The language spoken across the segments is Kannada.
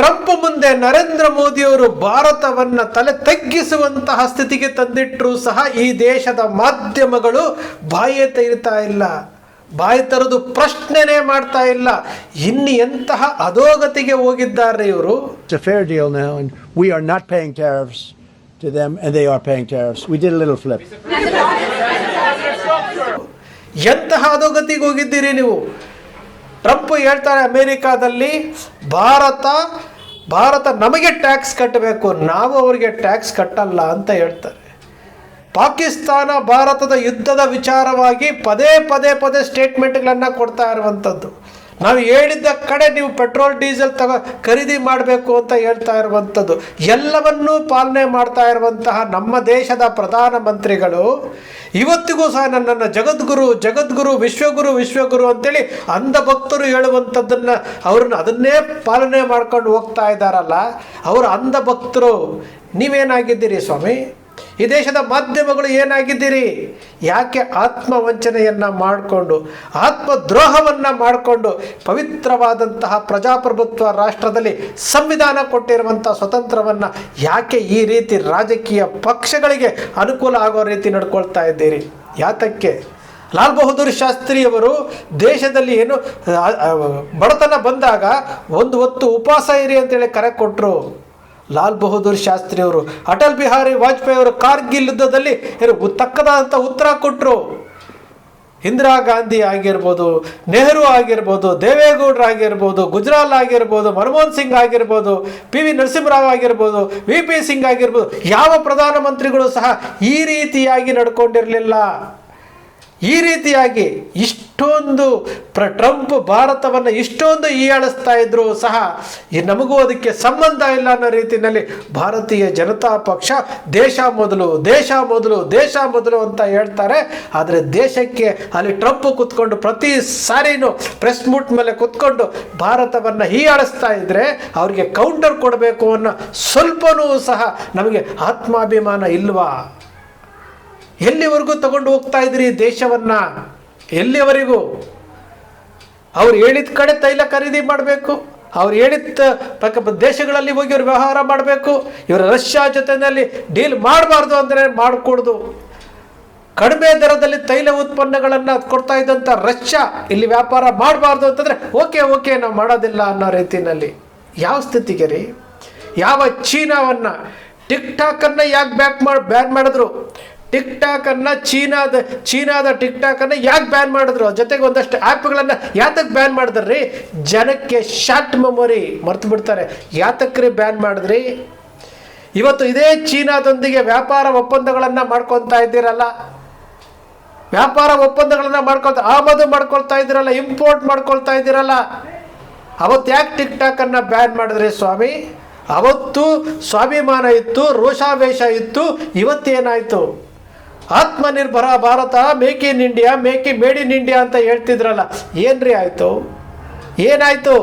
ಟ್ರಂಪ್ ಮುಂದೆ ನರೇಂದ್ರ ಮೋದಿಯವರು ಭಾರತವನ್ನು ತಲೆ ತಗ್ಗಿಸುವಂತಹ ಸ್ಥಿತಿಗೆ ತಂದಿಟ್ಟರೂ ಸಹ ಈ ದೇಶದ ಮಾಧ್ಯಮಗಳು ಬಾಯಿ ತೆರಿತಾ ಇಲ್ಲ, ಬಾಯಿ ತರದು ಪ್ರಶ್ನೆನೇ ಮಾಡ್ತಾ ಇಲ್ಲ. ಇನ್ನು ಎಂತಹ ಅಧೋಗತಿಗೆ ಹೋಗಿದ್ದಾರೆ ಇವರು. It's a fair deal now and we are not paying tariffs to them and they are paying tariffs. We did a little flip. ಎಂತಹ ಅಧೋಗತಿಗೆ ಹೋಗಿದ್ದೀರಿ ನೀವು. ಟ್ರಂಪ್ ಹೇಳ್ತಾರೆ ಅಮೆರಿಕಾದಲ್ಲಿ ಭಾರತ ನಮಗೆ ಟ್ಯಾಕ್ಸ್ ಕಟ್ಟಬೇಕು, ನಾವು ಅವರಿಗೆ ಟ್ಯಾಕ್ಸ್ ಕಟ್ಟಲ್ಲ ಅಂತ ಹೇಳ್ತಾರೆ. ಪಾಕಿಸ್ತಾನ ಭಾರತದ ಯುದ್ಧದ ವಿಚಾರವಾಗಿ ಪದೇ ಸ್ಟೇಟ್ಮೆಂಟ್ಗಳನ್ನು ಕೊಡ್ತಾ ಇರುವಂಥದ್ದು. ನಾವು ಹೇಳಿದ್ದ ಕಡೆ ನೀವು ಪೆಟ್ರೋಲ್ ಡೀಸೆಲ್ ಖರೀದಿ ಮಾಡಬೇಕು ಅಂತ ಹೇಳ್ತಾ ಇರುವಂಥದ್ದು. ಎಲ್ಲವನ್ನೂ ಪಾಲನೆ ಮಾಡ್ತಾ ಇರುವಂತಹ ನಮ್ಮ ದೇಶದ ಪ್ರಧಾನಮಂತ್ರಿಗಳು ಇವತ್ತಿಗೂ ಸಹ ನನ್ನನ್ನು ಜಗದ್ಗುರು ವಿಶ್ವಗುರು ಅಂತೇಳಿ ಅಂಧ ಭಕ್ತರು ಹೇಳುವಂಥದ್ದನ್ನು ಅದನ್ನೇ ಪಾಲನೆ ಮಾಡ್ಕೊಂಡು ಹೋಗ್ತಾ ಇದ್ದಾರಲ್ಲ, ಅವರು ಅಂಧ ಭಕ್ತರು. ನೀವೇನಾಗಿದ್ದೀರಿ ಸ್ವಾಮಿ? ಈ ದೇಶದ ಮಾಧ್ಯಮಗಳು ಏನಾಗಿದ್ದೀರಿ? ಯಾಕೆ ಆತ್ಮವಂಚನೆಯನ್ನು ಮಾಡಿಕೊಂಡು, ಆತ್ಮದ್ರೋಹವನ್ನು ಮಾಡಿಕೊಂಡು, ಪವಿತ್ರವಾದಂತಹ ಪ್ರಜಾಪ್ರಭುತ್ವ ರಾಷ್ಟ್ರದಲ್ಲಿ ಸಂವಿಧಾನ ಕೊಟ್ಟಿರುವಂಥ ಸ್ವತಂತ್ರವನ್ನು ಯಾಕೆ ಈ ರೀತಿ ರಾಜಕೀಯ ಪಕ್ಷಗಳಿಗೆ ಅನುಕೂಲ ಆಗೋ ರೀತಿ ನಡ್ಕೊಳ್ತಾ ಇದ್ದೀರಿ? ಯಾತಕ್ಕೆ? ಲಾಲ್ ಬಹದ್ದೂರ್ ಶಾಸ್ತ್ರಿಯವರು ದೇಶದಲ್ಲಿ ಏನು ಬಡತನ ಬಂದಾಗ ಒಂದು ಹೊತ್ತು ಉಪವಾಸ ಇರಿ ಅಂತೇಳಿ ಕರೆ ಕೊಟ್ಟರು. ಲಾಲ್ ಬಹದ್ದೂರ್ ಶಾಸ್ತ್ರಿ ಅವರು, ಅಟಲ್ ಬಿಹಾರಿ ವಾಜಪೇಯಿ ಅವರು ಕಾರ್ಗಿಲ್ ಯುದ್ಧದಲ್ಲಿ ತಕ್ಕದಾದಂಥ ಉತ್ತರ ಕೊಟ್ಟರು. ಇಂದಿರಾ ಗಾಂಧಿ ಆಗಿರ್ಬೋದು, ನೆಹರು ಆಗಿರ್ಬೋದು, ದೇವೇಗೌಡರು ಆಗಿರ್ಬೋದು, ಗುಜರಾಲ್ ಆಗಿರ್ಬೋದು, ಮನಮೋಹನ್ ಸಿಂಗ್ ಆಗಿರ್ಬೋದು, ಪಿ ವಿ ನರಸಿಂಹರಾವ್ ಆಗಿರ್ಬೋದು, ವಿ ಪಿ ಸಿಂಗ್ ಆಗಿರ್ಬೋದು, ಯಾವ ಪ್ರಧಾನಮಂತ್ರಿಗಳು ಸಹ ಈ ರೀತಿಯಾಗಿ ನಡ್ಕೊಂಡಿರಲಿಲ್ಲ. ಈ ರೀತಿಯಾಗಿ ಇಷ್ಟೊಂದು ಟ್ರಂಪ್ ಭಾರತವನ್ನು ಇಷ್ಟೊಂದು ಹೀಯಾಳಿಸ್ತಾ ಇದ್ರೂ ಸಹ ನಮಗೂ ಅದಕ್ಕೆ ಸಂಬಂಧ ಇಲ್ಲ ಅನ್ನೋ ರೀತಿಯಲ್ಲಿ ಭಾರತೀಯ ಜನತಾ ಪಕ್ಷ ದೇಶ ಮೊದಲು ಅಂತ ಹೇಳ್ತಾರೆ. ಆದರೆ ದೇಶಕ್ಕೆ ಅಲ್ಲಿ ಟ್ರಂಪ್ ಕೂತ್ಕೊಂಡು ಪ್ರತಿ ಸಾರಿನೂ ಪ್ರೆಸ್ ಮೀಟ್ ಮೇಲೆ ಕೂತ್ಕೊಂಡು ಭಾರತವನ್ನು ಹೀಯಾಳಿಸ್ತಾ ಇದ್ದರೆ ಅವ್ರಿಗೆ ಕೌಂಟರ್ ಕೊಡಬೇಕು ಅನ್ನೋ ಸ್ವಲ್ಪನೂ ಸಹ ನಮಗೆ ಆತ್ಮಾಭಿಮಾನ ಇಲ್ವಾ? ಎಲ್ಲಿವರೆಗೂ ತಗೊಂಡು ಹೋಗ್ತಾ ಇದ್ರಿ ದೇಶವನ್ನು? ಎಲ್ಲಿವರೆಗೂ? ಅವ್ರು ಹೇಳಿದ ಕಡೆ ತೈಲ ಖರೀದಿ ಮಾಡಬೇಕು, ಅವ್ರು ಹೇಳಿದ ದೇಶಗಳಲ್ಲಿ ಹೋಗಿ ಅವ್ರು ವ್ಯವಹಾರ ಮಾಡಬೇಕು. ಇವರು ರಷ್ಯಾ ಜೊತೆಯಲ್ಲಿ ಡೀಲ್ ಮಾಡಬಾರ್ದು ಅಂದರೆ ಮಾಡಿಕೊಡ್ದು. ಕಡಿಮೆ ದರದಲ್ಲಿ ತೈಲ ಉತ್ಪನ್ನಗಳನ್ನು ಕೊಡ್ತಾ ಇದ್ದಂಥ ರಷ್ಯಾ ಇಲ್ಲಿ ವ್ಯಾಪಾರ ಮಾಡಬಾರ್ದು ಅಂತಂದರೆ ಓಕೆ ನಾವು ಮಾಡೋದಿಲ್ಲ ಅನ್ನೋ ರೀತಿಯಲ್ಲಿ ಯಾವ ಸ್ಥಿತಿಗೆ ರೀ? ಯಾವ ಚೀನಾವನ್ನು ಟಿಕ್ಟಾಕನ್ನು ಯಾಕೆ ಬ್ಯಾನ್ ಮಾಡಿದ್ರು? ಟಿಕ್ಟಾಕನ್ನು ಚೀನಾದ ಟಿಕ್ಟಾಕನ್ನು ಯಾಕೆ ಬ್ಯಾನ್ ಮಾಡಿದ್ರು? ಜೊತೆಗೆ ಒಂದಷ್ಟು ಆ್ಯಪ್ಗಳನ್ನು ಯಾತಕ್ಕೆ ಬ್ಯಾನ್ ಮಾಡಿದ್ರಿ? ಜನಕ್ಕೆ ಶಾರ್ಟ್ ಮೆಮೊರಿ ಮರ್ತು ಬಿಡ್ತಾರೆ. ಯಾತಕ್ರಿ ಬ್ಯಾನ್ ಮಾಡಿದ್ರಿ? ಇವತ್ತು ಇದೇ ಚೀನಾದೊಂದಿಗೆ ವ್ಯಾಪಾರ ಒಪ್ಪಂದಗಳನ್ನು ಮಾಡ್ಕೊತಾ ಇದ್ದೀರಲ್ಲ, ವ್ಯಾಪಾರ ಒಪ್ಪಂದಗಳನ್ನು ಆಮದು ಮಾಡ್ಕೊಳ್ತಾ ಇದ್ದೀರಲ್ಲ, ಇಂಪೋರ್ಟ್ ಮಾಡ್ಕೊಳ್ತಾ ಇದ್ದೀರಲ್ಲ, ಅವತ್ತು ಯಾಕೆ ಟಿಕ್ಟಾಕನ್ನು ಬ್ಯಾನ್ ಮಾಡಿದ್ರಿ ಸ್ವಾಮಿ? ಅವತ್ತು ಸ್ವಾಭಿಮಾನ ಇತ್ತು, ರೋಷಾವೇಶ ಇತ್ತು. ಇವತ್ತೇನಾಯಿತು? ಆತ್ಮನಿರ್ಭರ ಭಾರತ, make in India, made in India ಅಂತ ಹೇಳ್ತಿದ್ರಲ್ಲ, ಏನ್ರಿ ಆಯಿತು? ಏನಾಯಿತು?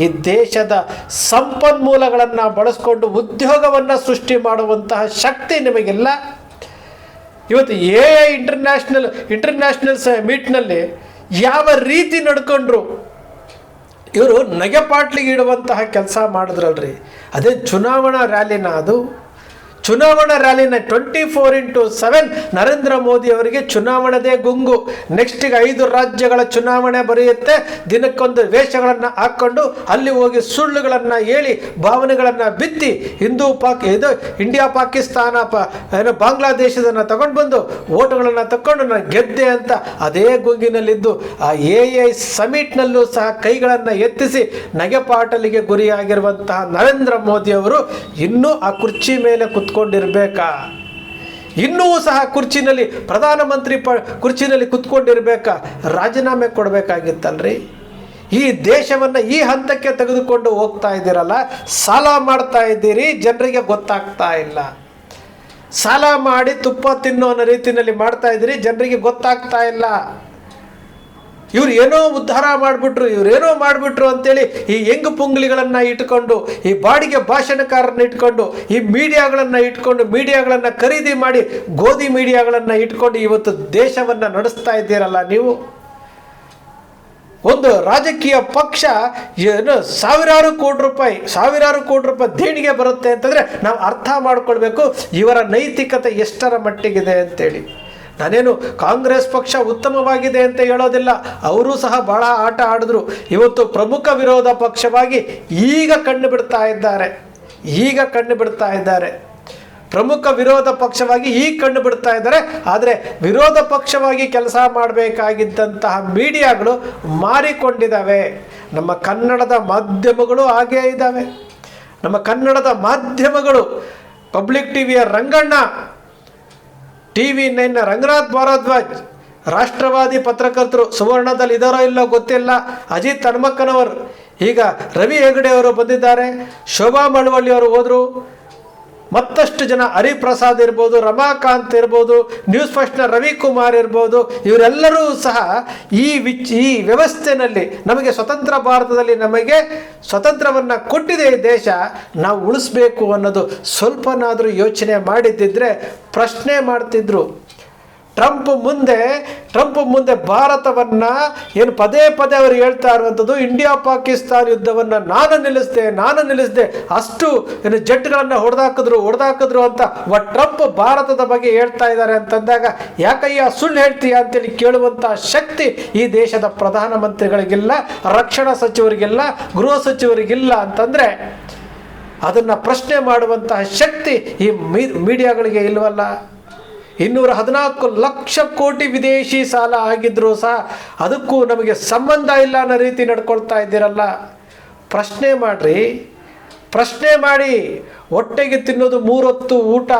ಈ ದೇಶದ ಸಂಪನ್ಮೂಲಗಳನ್ನು ಬಳಸ್ಕೊಂಡು ಉದ್ಯೋಗವನ್ನು ಸೃಷ್ಟಿ ಮಾಡುವಂತಹ ಶಕ್ತಿ ನಿಮಗಿಲ್ಲ. ಇವತ್ತು AI ಇಂಟರ್ನ್ಯಾಷನಲ್ ಮೀಟ್ನಲ್ಲಿ ಯಾವ ರೀತಿ ನಡ್ಕೊಂಡ್ರು? ಇವರು ನಗೆಪಾಟ್ಲಿಗೆ ಇಡುವಂತಹ ಕೆಲಸ ಮಾಡಿದ್ರಲ್ರಿ. ಅದೇ ಚುನಾವಣಾ ರ್ಯಾಲಿನ, ಅದು ಚುನಾವಣಾ ರ್ಯಾಲಿನ 24x7 ನರೇಂದ್ರ ಮೋದಿ ಅವರಿಗೆ ಚುನಾವಣೆದೇ ಗುಂಗು. ನೆಕ್ಸ್ಟಿಗೆ 5 ರಾಜ್ಯಗಳ ಚುನಾವಣೆ ಬರೆಯುತ್ತೆ. ದಿನಕ್ಕೊಂದು ವೇಷಗಳನ್ನು ಹಾಕ್ಕೊಂಡು ಅಲ್ಲಿ ಹೋಗಿ ಸುಳ್ಳುಗಳನ್ನು ಹೇಳಿ ಭಾವನೆಗಳನ್ನು ಬಿತ್ತಿ ಇದು ಇಂಡಿಯಾ ಪಾಕಿಸ್ತಾನ ಬಾಂಗ್ಲಾದೇಶದನ್ನು ತಗೊಂಡು ಬಂದು ಓಟುಗಳನ್ನು ತಗೊಂಡು ನಾನು ಗೆದ್ದೆ ಅಂತ ಅದೇ ಗುಂಗಿನಲ್ಲಿದ್ದು ಆ AI ಸಮಿಟ್ನಲ್ಲೂ ಸಹ ಕೈಗಳನ್ನು ಎತ್ತಿಸಿ ನಗೆಪಾಟಲಿಗೆ ಗುರಿಯಾಗಿರುವಂತಹ ನರೇಂದ್ರ ಮೋದಿ ಅವರು ಇನ್ನೂ ಆ ಕುರ್ಚಿ ಮೇಲೆ ಕುತ್ಕೊಂಡಿರ್ಬೇಕಾ? ಇನ್ನೂ ಸಹ ಕುರ್ಚಿನಲ್ಲಿ ಪ್ರಧಾನಮಂತ್ರಿ ಕುರ್ಚಿನಲ್ಲಿ ಕುತ್ಕೊಂಡಿರ್ಬೇಕಾ? ರಾಜೀನಾಮೆ ಕೊಡಬೇಕಾಗಿತ್ತಲ್ರಿ. ಈ ದೇಶವನ್ನು ಈ ಹಂತಕ್ಕೆ ತೆಗೆದುಕೊಂಡು ಹೋಗ್ತಾ ಇದ್ದೀರಲ್ಲ, ಸಾಲ ಮಾಡ್ತಾ ಇದ್ದೀರಿ, ಜನರಿಗೆ ಗೊತ್ತಾಗ್ತಾ ಇಲ್ಲ. ಸಾಲ ಮಾಡಿ ತುಪ್ಪ ತಿನ್ನೋ ರೀತಿಯಲ್ಲಿ ಮಾಡ್ತಾ ಇದ್ದೀರಿ, ಜನರಿಗೆ ಗೊತ್ತಾಗ್ತಾ ಇಲ್ಲ. ಇವ್ರು ಏನೋ ಉದ್ಧಾರ ಮಾಡಿಬಿಟ್ರು ಅಂತೇಳಿ ಈ ಹೆಂಗು ಪುಂಗ್ಲಿಗಳನ್ನು ಇಟ್ಕೊಂಡು, ಈ ಬಾಡಿಗೆ ಭಾಷಣಕಾರರನ್ನ ಇಟ್ಕೊಂಡು, ಈ ಮೀಡಿಯಾಗಳನ್ನು ಖರೀದಿ ಮಾಡಿ ಗೋಧಿ ಮೀಡಿಯಾಗಳನ್ನು ಇಟ್ಕೊಂಡು ಇವತ್ತು ದೇಶವನ್ನು ನಡೆಸ್ತಾ ಇದ್ದೀರಲ್ಲ ನೀವು. ಒಂದು ರಾಜಕೀಯ ಪಕ್ಷ ಏನು ಸಾವಿರಾರು ಕೋಟಿ ರೂಪಾಯಿ ದೇಣಿಗೆ ಬರುತ್ತೆ ಅಂತಂದರೆ ನಾವು ಅರ್ಥ ಮಾಡ್ಕೊಳ್ಬೇಕು ಇವರ ನೈತಿಕತೆ ಎಷ್ಟರ ಮಟ್ಟಿಗಿದೆ ಅಂತೇಳಿ. ನಾನೇನು ಕಾಂಗ್ರೆಸ್ ಪಕ್ಷ ಉತ್ತಮವಾಗಿದೆ ಅಂತ ಹೇಳೋದಿಲ್ಲ, ಅವರೂ ಸಹ ಬಹಳ ಆಟ ಆಡಿದ್ರು. ಇವತ್ತು ಪ್ರಮುಖ ವಿರೋಧ ಪಕ್ಷವಾಗಿ ಈಗ ಕಣ್ಣು ಬಿಡ್ತಾ ಇದ್ದಾರೆ. ಪ್ರಮುಖ ವಿರೋಧ ಪಕ್ಷವಾಗಿ ಈಗ ಕಂಡು ಬಿಡ್ತಾ ಇದ್ದಾರೆ. ಆದರೆ ವಿರೋಧ ಪಕ್ಷವಾಗಿ ಕೆಲಸ ಮಾಡಬೇಕಾಗಿದ್ದಂತಹ ಮೀಡಿಯಾಗಳು ಮಾರಿಕೊಂಡಿದ್ದಾವೆ. ನಮ್ಮ ಕನ್ನಡದ ಮಾಧ್ಯಮಗಳು ಹಾಗೇ ಇದ್ದಾವೆ. ನಮ್ಮ ಕನ್ನಡದ ಮಾಧ್ಯಮಗಳು ಪಬ್ಲಿಕ್ ಟಿವಿಯ ರಂಗಣ್ಣ, TV9 ರಂಗನಾಥ್ ಭಾರದ್ವಾಜ್, ರಾಷ್ಟ್ರವಾದಿ ಪತ್ರಕರ್ತರು ಸುವರ್ಣದಲ್ಲಿ ಇದ್ದಾರೋ ಇಲ್ಲೋ ಗೊತ್ತಿಲ್ಲ, ಅಜಿತ್ ಹನುಮಕ್ಕನವರು, ಈಗ ರವಿ ಹೆಗಡೆ ಅವರು ಬಂದಿದ್ದಾರೆ, ಶೋಭಾ ಮಳವಳ್ಳಿ ಅವರು ಹೋದರು, ಮತ್ತಷ್ಟು ಜನ ಹರಿಪ್ರಸಾದ್ ಇರ್ಬೋದು, ರಮಾಕಾಂತ್ ಇರ್ಬೋದು, ನ್ಯೂಸ್ ಫಸ್ಟ್ನ ರವಿಕುಮಾರ್ ಇರ್ಬೋದು, ಇವರೆಲ್ಲರೂ ಸಹ ಈ ವ್ಯವಸ್ಥೆಯಲ್ಲಿ ನಮಗೆ ಸ್ವತಂತ್ರ ಭಾರತದಲ್ಲಿ ನಮಗೆ ಸ್ವತಂತ್ರವನ್ನು ಕೊಟ್ಟಿದೆ ಈ ದೇಶ, ನಾವು ಉಳಿಸ್ಬೇಕು ಅನ್ನೋದು ಸ್ವಲ್ಪನಾದರೂ ಯೋಚನೆ ಮಾಡಿದ್ದಿದ್ರೆ ಪ್ರಶ್ನೆ ಮಾಡ್ತಿದ್ರು. ಟ್ರಂಪ್ ಮುಂದೆ ಭಾರತವನ್ನು ಏನು ಪದೇ ಅವರು ಹೇಳ್ತಾ ಇರುವಂಥದ್ದು, ಇಂಡಿಯಾ ಪಾಕಿಸ್ತಾನ ಯುದ್ಧವನ್ನು ನಾನು ನಿಲ್ಲಿಸಿದೆ ಅಷ್ಟು ಏನು ಜೆಟ್ಗಳನ್ನು ಹೊಡೆದಾಕಿದ್ರು ಅಂತ ಟ್ರಂಪ್ ಭಾರತದ ಬಗ್ಗೆ ಹೇಳ್ತಾ ಇದ್ದಾರೆ ಅಂತಂದಾಗ, ಯಾಕಯ್ಯ ಸುಳ್ಳು ಹೇಳ್ತೀಯ ಅಂತೇಳಿ ಕೇಳುವಂಥ ಶಕ್ತಿ ಈ ದೇಶದ ಪ್ರಧಾನಮಂತ್ರಿಗಳಿಗಿಲ್ಲ, ರಕ್ಷಣಾ ಸಚಿವರಿಗಿಲ್ಲ, ಗೃಹ ಸಚಿವರಿಗಿಲ್ಲ ಅಂತಂದರೆ ಅದನ್ನು ಪ್ರಶ್ನೆ ಮಾಡುವಂತಹ ಶಕ್ತಿ ಈ ಮೀಡಿಯಾಗಳಿಗೆ ಇಲ್ವಲ್ಲ. 214 ಲಕ್ಷ ಕೋಟಿ ವಿದೇಶಿ ಸಾಲ ಆಗಿದ್ರೂ ಸಹ ಅದಕ್ಕೂ ನಮಗೆ ಸಂಬಂಧ ಇಲ್ಲ ಅನ್ನೋ ರೀತಿ ನಡ್ಕೊಳ್ತಾ ಇದ್ದೀರಲ್ಲ. ಪ್ರಶ್ನೆ ಮಾಡಿ. ಹೊಟ್ಟೆಗೆ ತಿನ್ನೋದು 3 ಹೊತ್ತು ಊಟ,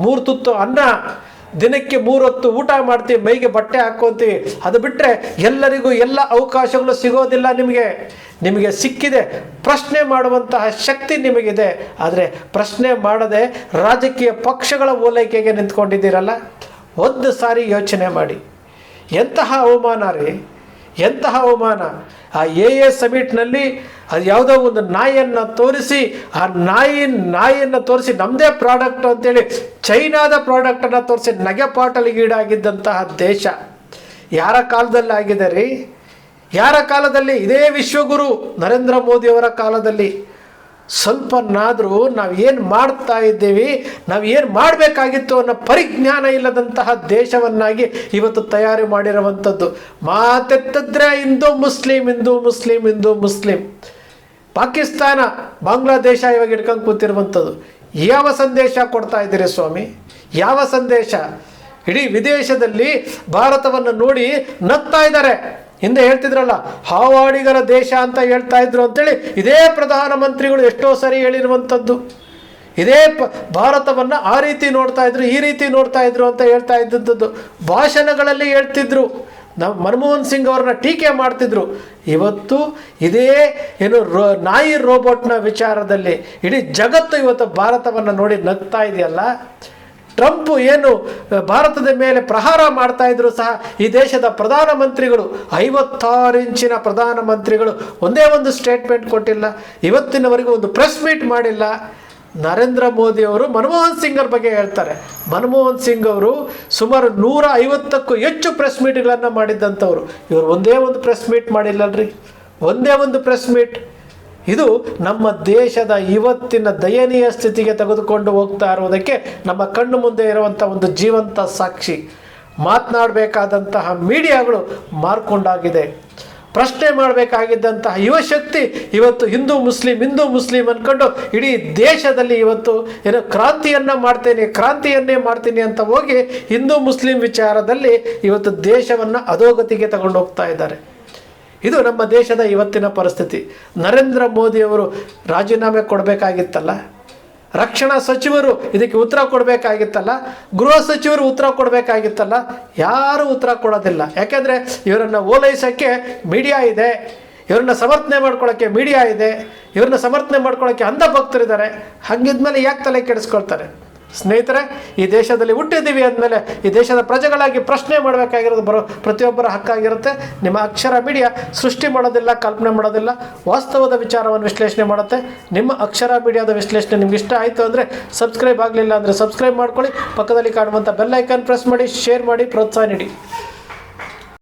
3 ತುತ್ತು ಅನ್ನ, ದಿನಕ್ಕೆ 3 ಹೊತ್ತು ಊಟ ಮಾಡ್ತೀವಿ, ಮೈಗೆ ಬಟ್ಟೆ ಹಾಕ್ಕೊಂತೀವಿ. ಅದು ಬಿಟ್ಟರೆ ಎಲ್ಲರಿಗೂ ಎಲ್ಲ ಅವಕಾಶಗಳು ಸಿಗೋದಿಲ್ಲ. ನಿಮಗೆ ಸಿಕ್ಕಿದೆ, ಪ್ರಶ್ನೆ ಮಾಡುವಂತಹ ಶಕ್ತಿ ನಿಮಗಿದೆ. ಆದರೆ ಪ್ರಶ್ನೆ ಮಾಡದೆ ರಾಜಕೀಯ ಪಕ್ಷಗಳ ಓಲೈಕೆಗೆ ನಿಂತ್ಕೊಂಡಿದ್ದೀರಲ್ಲ. ಒಂದು ಸಾರಿ ಯೋಚನೆ ಮಾಡಿ, ಎಂತಹ ಅವಮಾನ. ಆ AA ಸಮಿಟ್ನಲ್ಲಿ ಅದು ಯಾವುದೋ ಒಂದು ನಾಯಿಯನ್ನು ತೋರಿಸಿ, ಆ ನಾಯಿಯನ್ನು ತೋರಿಸಿ ನಮ್ಮದೇ ಪ್ರಾಡಕ್ಟ್ ಅಂತೇಳಿ ಚೈನಾದ ಪ್ರಾಡಕ್ಟನ್ನು ತೋರಿಸಿ ನಗೆಪಾಟಲಿಗೆ ಈಡಾಗಿದ್ದಂತಹ ದೇಶ ಯಾರ ಕಾಲದಲ್ಲಿ ಆಗಿದೆ ರೀ? ಯಾರ ಕಾಲದಲ್ಲಿ? ಇದೇ ವಿಶ್ವಗುರು ನರೇಂದ್ರ ಮೋದಿಯವರ ಕಾಲದಲ್ಲಿ. ಸ್ವಲ್ಪನಾದರೂ ನಾವು ಏನು ಮಾಡ್ತಾ ಇದ್ದೀವಿ, ನಾವು ಏನು ಮಾಡಬೇಕಾಗಿತ್ತು ಅನ್ನೋ ಪರಿಜ್ಞಾನ ಇಲ್ಲದಂತಹ ದೇಶವನ್ನಾಗಿ ಇವತ್ತು ತಯಾರಿ ಮಾಡಿರುವಂಥದ್ದು. ಮಾತೆತ್ತಿದ್ರೆ ಹಿಂದೂ ಮುಸ್ಲಿಂ. ಪಾಕಿಸ್ತಾನ, ಬಾಂಗ್ಲಾದೇಶ ಇವಾಗ ಹಿಡ್ಕೊಂಡು ಕೂತಿರುವಂಥದ್ದು. ಯಾವ ಸಂದೇಶ ಕೊಡ್ತಾ ಇದ್ದೀರಿ ಸ್ವಾಮಿ? ಯಾವ ಸಂದೇಶ? ಇಡೀ ವಿದೇಶದಲ್ಲಿ ಭಾರತವನ್ನು ನೋಡಿ ನಗ್ತಾ ಇದ್ದಾರೆ. ಹಿಂದೆ ಹೇಳ್ತಿದ್ರಲ್ಲ, ಹಾವಾಡಿಗರ ದೇಶ ಅಂತ ಹೇಳ್ತಾ ಇದ್ರು ಅಂತೇಳಿ ಇದೇ ಪ್ರಧಾನಮಂತ್ರಿಗಳು ಎಷ್ಟೋ ಸರಿ ಹೇಳಿರುವಂಥದ್ದು. ಇದೇ ಭಾರತವನ್ನು ಆ ರೀತಿ ನೋಡ್ತಾ ಇದ್ರು, ಈ ರೀತಿ ನೋಡ್ತಾ ಇದ್ರು ಅಂತ ಹೇಳ್ತಾ ಇದ್ದಂಥದ್ದು. ಭಾಷಣಗಳಲ್ಲಿ ಹೇಳ್ತಿದ್ರು, ನಾವು ಮನಮೋಹನ್ ಸಿಂಗ್ ಅವ್ರನ್ನ ಟೀಕೆ ಮಾಡ್ತಿದ್ರು. ಇವತ್ತು ಇದೇ ಏನು ನಾಯಿ ರೋಬೋಟ್ನ ವಿಚಾರದಲ್ಲಿ ಇಡೀ ಜಗತ್ತು ಇವತ್ತು ಭಾರತವನ್ನು ನೋಡಿ ನಗ್ತಾ ಇದೆಯಲ್ಲ. ಟ್ರಂಪ್ ಏನು ಭಾರತದ ಮೇಲೆ ಪ್ರಹಾರ ಮಾಡ್ತಾ ಇದ್ರು ಸಹ ಈ ದೇಶದ ಪ್ರಧಾನಮಂತ್ರಿಗಳು 56 ಇಂಚಿನ ಪ್ರಧಾನಮಂತ್ರಿಗಳು ಒಂದೇ ಒಂದು ಸ್ಟೇಟ್ಮೆಂಟ್ ಕೊಟ್ಟಿಲ್ಲ. ಇವತ್ತಿನವರೆಗೂ ಒಂದು ಪ್ರೆಸ್ ಮೀಟ್ ಮಾಡಿಲ್ಲ. ನರೇಂದ್ರ ಮೋದಿ ಅವರು ಮನಮೋಹನ್ ಸಿಂಗ್ ಅವ್ರ ಬಗ್ಗೆ ಹೇಳ್ತಾರೆ. ಮನಮೋಹನ್ ಸಿಂಗ್ ಅವರು ಸುಮಾರು 150ಕ್ಕೂ ಹೆಚ್ಚು ಪ್ರೆಸ್ ಮೀಟ್ಗಳನ್ನು ಮಾಡಿದ್ದಂಥವ್ರು. ಇವರು ಒಂದೇ ಒಂದು ಪ್ರೆಸ್ ಮೀಟ್ ಮಾಡಿಲ್ಲಲ್ರಿ, ಒಂದೇ ಒಂದು ಪ್ರೆಸ್ ಮೀಟ್. ಇದು ನಮ್ಮ ದೇಶದ ಇವತ್ತಿನ ದಯನೀಯ ಸ್ಥಿತಿಗೆ ತೆಗೆದುಕೊಂಡು ಹೋಗ್ತಾ ಇರುವುದಕ್ಕೆ ನಮ್ಮ ಕಣ್ಣು ಮುಂದೆ ಇರುವಂಥ ಒಂದು ಜೀವಂತ ಸಾಕ್ಷಿ. ಮಾತನಾಡಬೇಕಾದಂತಹ ಮೀಡಿಯಾಗಳು ಮಾರ್ಕೊಂಡಾಗಿದೆ. ಪ್ರಶ್ನೆ ಮಾಡಬೇಕಾಗಿದ್ದಂತಹ ಯುವಶಕ್ತಿ ಇವತ್ತು ಹಿಂದೂ ಮುಸ್ಲಿಂ ಅಂದ್ಕೊಂಡು ಇಡೀ ದೇಶದಲ್ಲಿ ಇವತ್ತು ಏನೋ ಕ್ರಾಂತಿಯನ್ನೇ ಮಾಡ್ತೀನಿ ಅಂತ ಹೋಗಿ ಹಿಂದೂ ಮುಸ್ಲಿಂ ವಿಚಾರದಲ್ಲಿ ಇವತ್ತು ದೇಶವನ್ನು ಅಧೋಗತಿಗೆ ತಗೊಂಡು ಹೋಗ್ತಾ ಇದ್ದಾರೆ. ಇದು ನಮ್ಮ ದೇಶದ ಇವತ್ತಿನ ಪರಿಸ್ಥಿತಿ. ನರೇಂದ್ರ ಮೋದಿಯವರು ರಾಜೀನಾಮೆ ಕೊಡಬೇಕಾಗಿತ್ತಲ್ಲ, ರಕ್ಷಣಾ ಸಚಿವರು ಇದಕ್ಕೆ ಉತ್ತರ ಕೊಡಬೇಕಾಗಿತ್ತಲ್ಲ, ಗೃಹ ಸಚಿವರು ಉತ್ತರ ಕೊಡಬೇಕಾಗಿತ್ತಲ್ಲ. ಯಾರೂ ಉತ್ತರ ಕೊಡೋದಿಲ್ಲ. ಯಾಕೆಂದರೆ ಇವರನ್ನು ಓಲೈಸೋಕ್ಕೆ ಮೀಡಿಯಾ ಇದೆ, ಇವರನ್ನ ಸಮರ್ಥನೆ ಮಾಡ್ಕೊಳ್ಳೋಕ್ಕೆ ಮೀಡಿಯಾ ಇದೆ, ಇವರನ್ನ ಸಮರ್ಥನೆ ಮಾಡ್ಕೊಳ್ಳೋಕ್ಕೆ ಅಂಧ ಭಕ್ತರಿದ್ದಾರೆ. ಹಾಗಿದ್ಮೇಲೆ ಯಾಕೆ ತಲೆ ಕೆಡಿಸ್ಕೊಳ್ತಾರೆ? ಸ್ನೇಹಿತರೆ, ಈ ದೇಶದಲ್ಲಿ ಹುಟ್ಟಿದ್ದೀವಿ ಅಂದಮೇಲೆ ಈ ದೇಶದ ಪ್ರಜೆಗಳಾಗಿ ಪ್ರಶ್ನೆ ಮಾಡಬೇಕಾಗಿರೋದು ಪ್ರತಿಯೊಬ್ಬರ ಹಕ್ಕಾಗಿರುತ್ತೆ. ನಿಮ್ಮ ಅಕ್ಷರ ಮೀಡಿಯಾ ಸೃಷ್ಟಿ ಮಾಡೋದಿಲ್ಲ, ಕಲ್ಪನೆ ಮಾಡೋದಿಲ್ಲ, ವಾಸ್ತವದ ವಿಚಾರವನ್ನು ವಿಶ್ಲೇಷಣೆ ಮಾಡುತ್ತೆ. ನಿಮ್ಮ ಅಕ್ಷರ ಮೀಡಿಯಾದ ವಿಶ್ಲೇಷಣೆ ನಿಮ್ಗೆ ಇಷ್ಟ ಆಯಿತು ಅಂದರೆ ಸಬ್ಸ್ಕ್ರೈಬ್ ಆಗಲಿಲ್ಲ ಅಂದರೆ ಸಬ್ಸ್ಕ್ರೈಬ್ ಮಾಡ್ಕೊಳ್ಳಿ. ಪಕ್ಕದಲ್ಲಿ ಕಾಣುವಂಥ ಬೆಲ್ ಐಕಾನ್ ಪ್ರೆಸ್ ಮಾಡಿ, ಶೇರ್ ಮಾಡಿ, ಪ್ರೋತ್ಸಾಹ ನೀಡಿ.